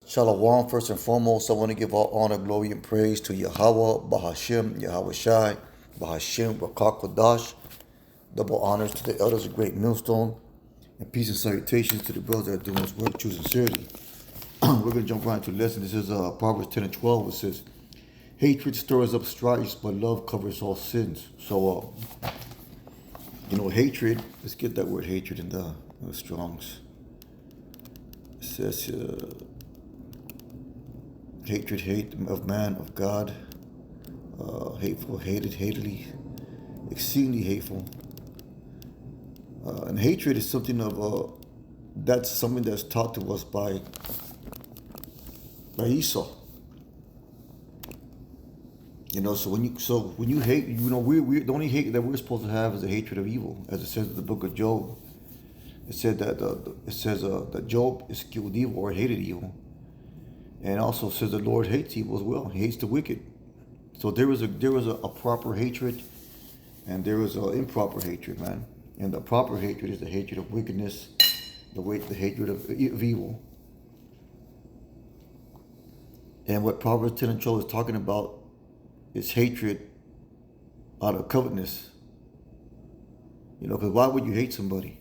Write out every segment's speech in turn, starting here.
Shalom. First and foremost, I want to give all honor, glory, and praise to Yahweh, Bahashim, Yahweh Shai, Bahashim, Rakak Kodash. Double honors to the elders of Great Millstone, and peace and salutations to the brothers that are doing this work true sincerity. We're going to jump right into the lesson. This is Proverbs 10 and 12. It says, hatred stirs up strife, but love covers all sins. So, hatred, let's get that word hatred in the Strongs. It says, hatred, hate of man, of God, hateful, hated, hatedly, exceedingly hateful. And hatred is something of, that's something that's taught to us by Esau. So when you hate, we the only hate that we're supposed to have is the hatred of evil, as it says in the book of Job. It said that that Job is skilled evil or hated evil, and also says the Lord hates evil as well. He hates the wicked. So there was a proper hatred, and there was an improper hatred, man. And the proper hatred is the hatred of wickedness, the hatred of evil. And what Proverbs 10 and 12 is talking about is hatred out of covetousness. Because why would you hate somebody?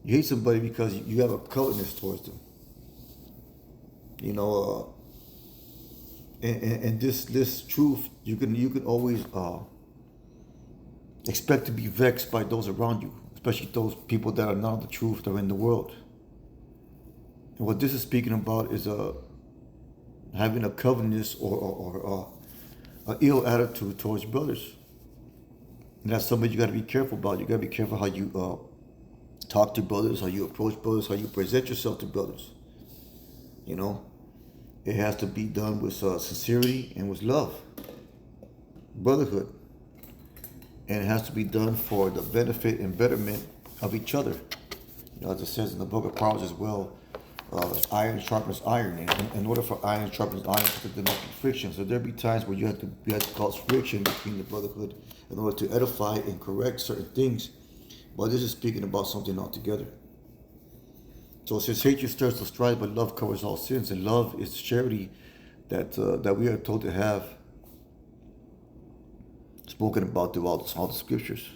You hate somebody because you have a covetousness towards them. And this truth, you can always expect to be vexed by those around you, especially those people that are not the truth, that are in the world. And what this is speaking about is having a covetousness or an ill attitude towards brothers. And that's something you got to be careful about. You got to be careful how you talk to brothers, how you approach brothers, how you present yourself to brothers. It has to be done with sincerity and with love, brotherhood. And it has to be done for the benefit and betterment of each other. As it says in the book of Proverbs as well, iron sharpens iron. And in order for iron sharpens iron, there must be friction. So there'll be times where you have to cause friction between the brotherhood in order to edify and correct certain things. But this is speaking about something altogether. So it says, hatred stirs the strife, but love covers all sins. And love is charity that we are told to have, spoken about throughout all the scriptures.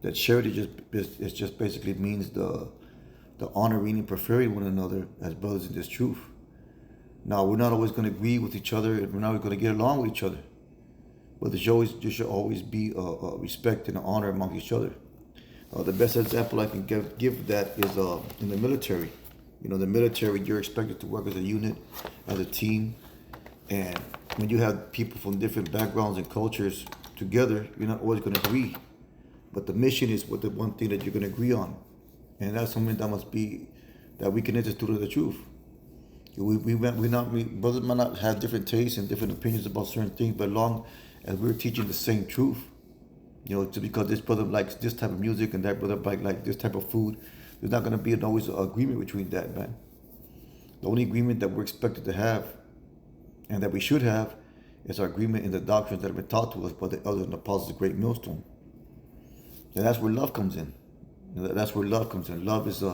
That charity just basically means the honoring and preferring one another as brothers in this truth. Now, we're not always going to agree with each other, and we're not going to get along with each other. But there should always be respect and honor among each other. The best example I can give that is in the military. The military, you're expected to work as a unit, as a team. And when you have people from different backgrounds and cultures together, you're not always going to agree. But the mission is what the one thing that you're going to agree on. And that's something that we can institute to the truth. Brothers might not have different tastes and different opinions about certain things, but as long as we're teaching the same truth, just because this brother likes this type of music and that brother like this type of food, there's not going to be always an agreement between that, man. The only agreement that we're expected to have and that we should have is our agreement in the doctrines that have been taught to us by the elders and apostles of Great Millstone. And that's where love comes in. That's where love comes in. Love is,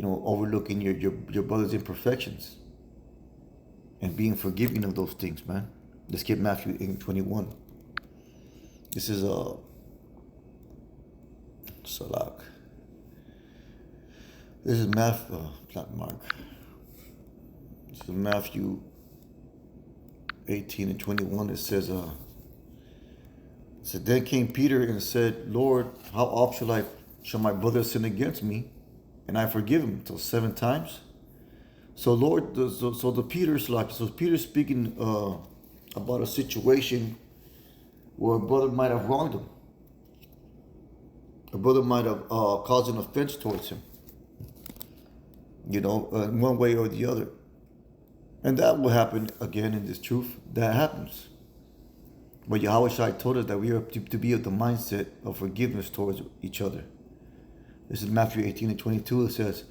overlooking your brother's imperfections and being forgiving of those things, man. Let's get Matthew 8:21. This is Salak. This is not Mark. This is Matthew 18 and 21. It says, so then came Peter and said, Lord, how oft shall my brother sin against me, and I forgive him till 7 times? So Peter's speaking about a situation where a brother might have wronged him. A brother might have caused an offense towards him, in one way or the other. And that will happen again in this truth. That happens. But Yahweh Shai told us that we are to be of the mindset of forgiveness towards each other. This is Matthew 18 and 22. It says,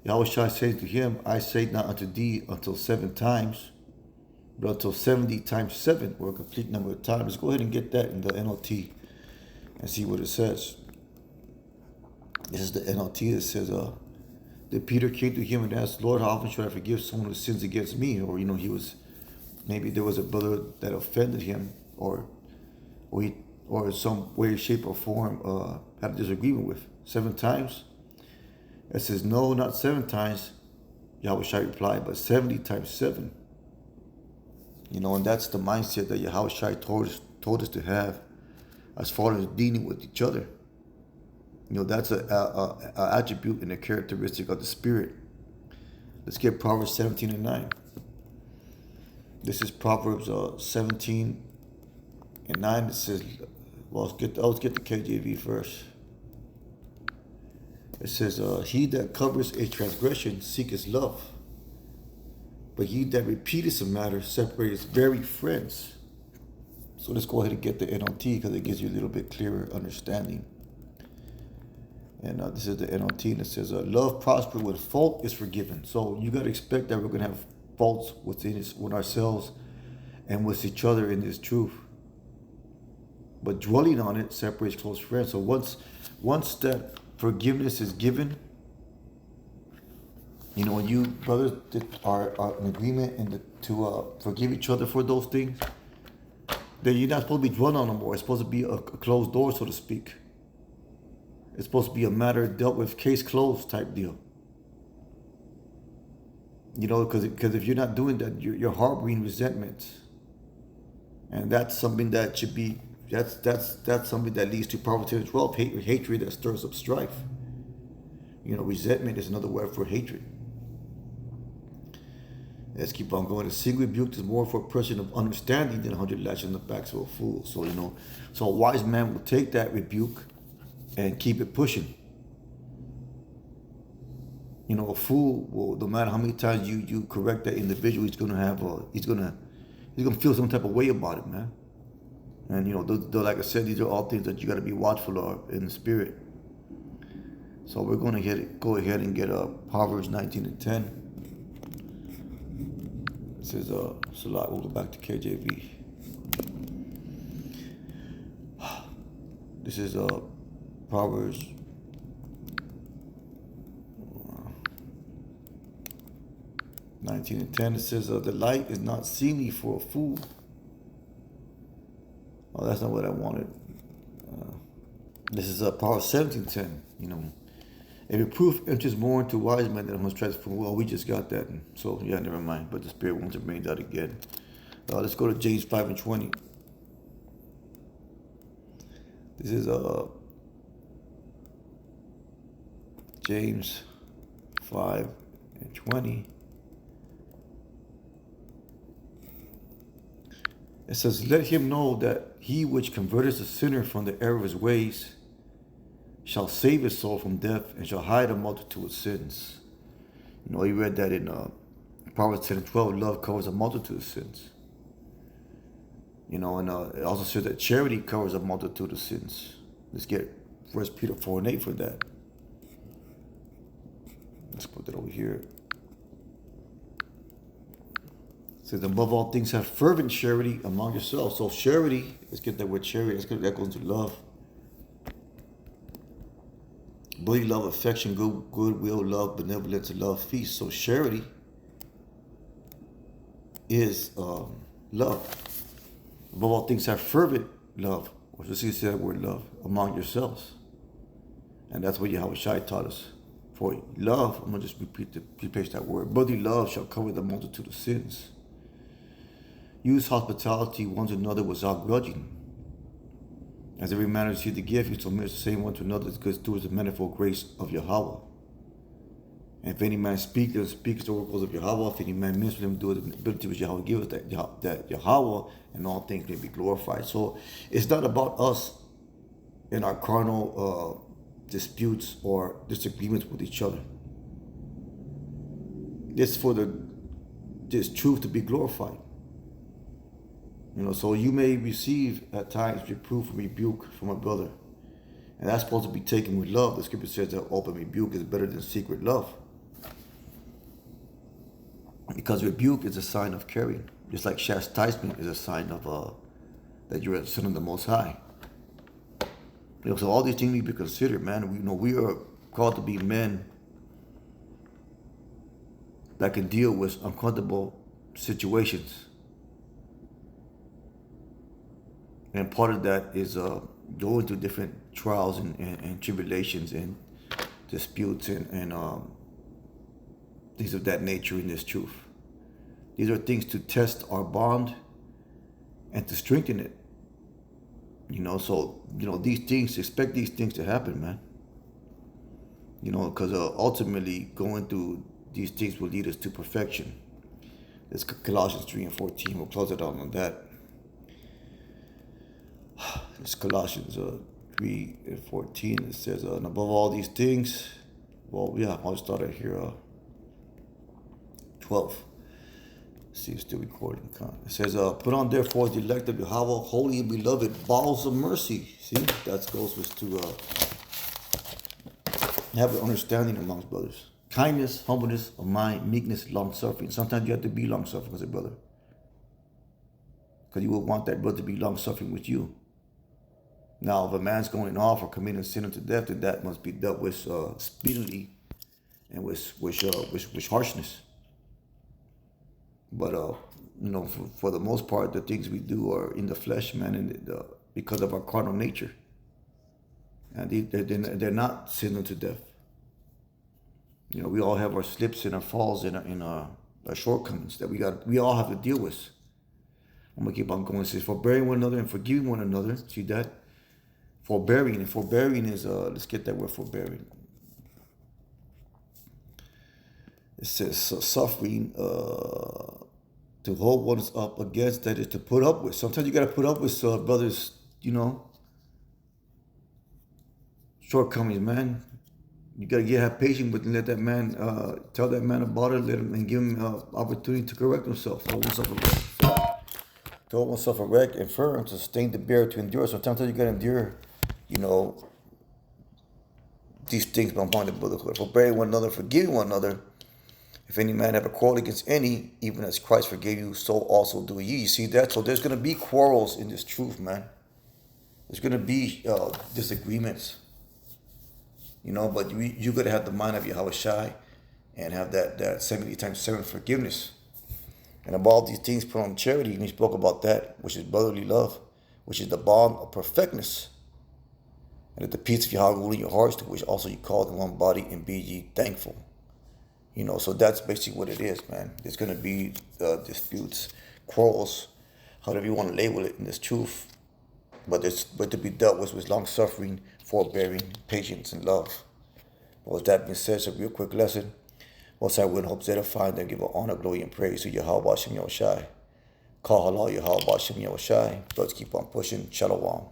Yahweh Shai says to him, I say not unto thee until 7 times, but until 70 times 7, or a complete number of times. Let's go ahead and get that in the NLT and see what it says. This is the NLT. It says, that Peter came to him and asked, Lord, how often should I forgive someone who sins against me? Or, he was, maybe there was a brother that offended him, or he, or some way, shape, or form had a disagreement with. 7 times? It says, no, not 7 times. Yahweh Shai replied, but 70 times 7. And that's the mindset that Yahweh Shai told us to have as far as dealing with each other. That's a attribute and a characteristic of the Spirit. Let's get Proverbs 17 and 9. This is Proverbs 17 and 9. It says, well, let's get the KJV first. It says, he that covers a transgression seeketh love, but he that repeateth a matter separates very friends. So let's go ahead and get the NLT because it gives you a little bit clearer understanding. And this is the NLT, and it says, love prosper when fault is forgiven. So you got to expect that we're going to have faults with ourselves and with each other in this truth. But dwelling on it separates close friends. So once that forgiveness is given, when you brothers are in agreement and to forgive each other for those things, then you're not supposed to be dwelling on them more. It's supposed to be a closed door, so to speak. It's supposed to be a matter dealt with, case closed type deal. Because if you're not doing that, you're harboring resentment, and that's something that should be that's something that leads to poverty as well. Hatred that stirs up strife. Resentment is another word for hatred. Let's keep on going. A single rebuke is more for a person of understanding than 100 lashes on the back of a fool. So so a wise man will take that rebuke and keep it pushing. A fool will, no matter how many times you correct that individual, he's gonna feel some type of way about it, man. And like I said, these are all things that you got to be watchful of in the spirit. So we're going to go ahead and get Proverbs 19 and 10. It says, Salat, we'll go back to KJV. This is Proverbs 19 and 10. It says, the light is not seemly for a fool. Oh, that's not what I wanted. This is Proverbs 17:10. A reproof enters more into wise men than must trust for. Well, we just got that. So, yeah, never mind. But the Spirit wants to bring that again. Let's go to James 5 and 20. This is James 5 and 20. It says, let him know that he which converteth a sinner from the error of his ways shall save his soul from death and shall hide a multitude of sins. You read that in Proverbs 10 and 12. Love covers a multitude of sins. And it also says that charity covers a multitude of sins. Let's get 1 Peter 4 and 8 for that. Let's put that over here. It says, above all things, have fervent charity among yourselves. So charity, let's get that word charity. That goes into love. Brotherly love, affection, goodwill, love, benevolence, and love, feast. So charity is love. Above all things, have fervent love, or just say that word love, among yourselves. And that's what Yahweh Shai taught us. For love, I'm going to just repeat that word. Brotherly love shall cover the multitude of sins. Use hospitality one to another without grudging. As every man receives the gift, you submit the same one to another as good stewards of the manifold grace of Yahweh. And if any man speak, then speaks the oracles of Yahweh. If any man minister, them do it the ability which Yahweh gives, that Yahweh and all things may be glorified. So it's not about us in our carnal disputes or disagreements with each other. It's for this truth to be glorified. So you may receive at times reproof and rebuke from a brother. And that's supposed to be taken with love. The scripture says that open rebuke is better than secret love. Because rebuke is a sign of caring. Just like chastisement is a sign of that you're a son of the Most High. So all these things need to be considered, man. We are called to be men that can deal with uncomfortable situations. And part of that is going through different trials and tribulations and disputes and things of that nature in this truth. These are things to test our bond and to strengthen it. So, these things, expect these things to happen, man. Because ultimately going through these things will lead us to perfection. It's Colossians 3 and 14. We'll close it out on that. It's Colossians 3 and 14. It says, and above all these things, I'll start at here, 12. See, it's still recording. It says, put on therefore the elect of Yahweh, holy and beloved, bowels of mercy. See, that goes with to have an understanding amongst brothers. Kindness, humbleness of mind, meekness, long-suffering. Sometimes you have to be long-suffering as a brother. Because you will want that brother to be long-suffering with you. Now, if a man's going off or committing sin unto death, then that must be dealt with speedily and with harshness. But, for the most part, the things we do are in the flesh, man, and because of our carnal nature. And they're not sin unto death. We all have our slips and our falls and our shortcomings that we all have to deal with. I'm going to keep on going. It says, forbearing one another and forgiving one another. See that? Forebearing. And forbearing is, let's get that word forbearing. It says suffering, to hold one's up against, that is to put up with. Sometimes you got to put up with brothers, shortcomings, man. You got to have patience with and let that man, tell that man about it, let him and give him opportunity to correct himself. Hold oneself erect and firm, to sustain the bear, to endure. Sometimes you got to endure, these things beyond the brotherhood. Forbearing one another, forgiving one another. If any man have a quarrel against any, even as Christ forgave you, so also do ye. You see that? So there's going to be quarrels in this truth, man. There's going to be disagreements. But you got to have the mind of Yahweh Shai and have that 70 times 7 forgiveness. And above these things, put on charity. And he spoke about that, which is brotherly love, which is the bond of perfectness. And let the peace of Yahweh rule in your hearts, to which also you called in one body, and be ye thankful. So that's basically what it is, man. There's going to be disputes, quarrels, however you want to label it in this truth. But to be dealt with long-suffering, forbearing, patience, and love. But with that being said, it's a real quick lesson. Most I would hope to edify and give honor, glory, and praise to Yahweh Shem Yahushai. Call halal Yahweh Shem Yahushai. Let's keep on pushing. Shalom.